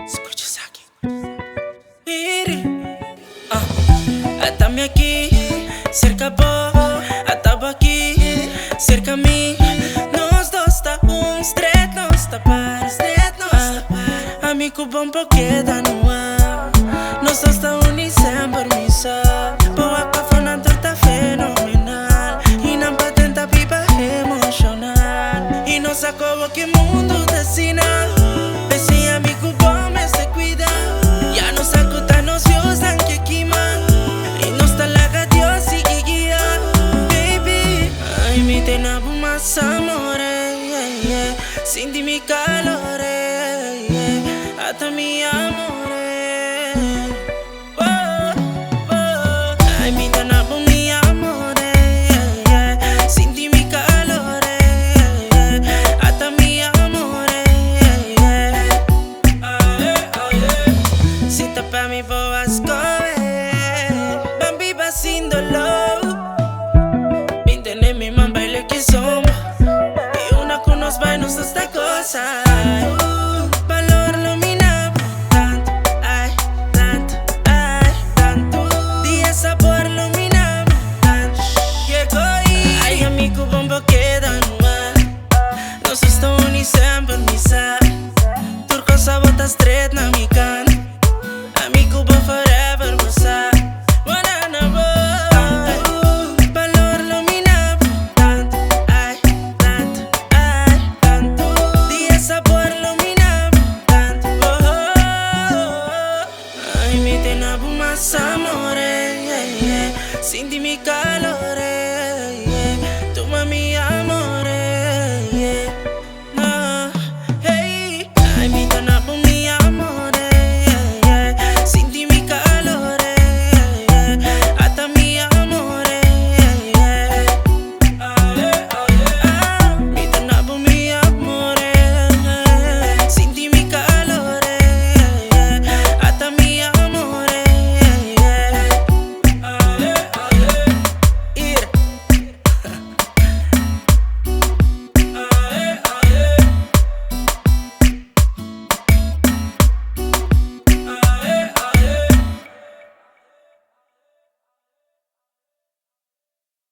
Escuchas aquí. Atame aquí, cerca vos, atava aqui, cerca mim. Nós dois tá stret, nós tá par, amigo bom porque dá no ar. Nós dois tá sempre missa. Boa pra fana torta fenomenal. E não patenta pipa emocional. E nós acabou que mundo desina. Esse amigo bom me se cuida. Ya nos acuta nos views dan que quima. Y nos talaga Dios y que guía. Baby, ay mi te nabu más amore, yeah. Sin di mi calore, yeah. Hasta mi amore, oh, oh. Ay mi te nabu mi amore, yeah. Sin di mi calore, yeah. Hasta mi amore, yeah. Si te pa mi boas Bambi va sin dolor. Vintene mi man baile que somos. Y una con nos vainos de esta cosa. Valor lo mina tanto, ay, tanto, ay, tanto. Día sabor lo mina tanto. Llego y ay, amigo bombo queda mal. Nos estamos ni sempre misa. Turco sabota stret na mi can. Amigo bo forever wasa. Wanna valor lo mina tanto, ay, tanto, ay, tanto. Día sabor lo mina tanto, ay, mi te nabu más amore, yeah. Sin di mi calore, yeah. Toma mi amore, yeah.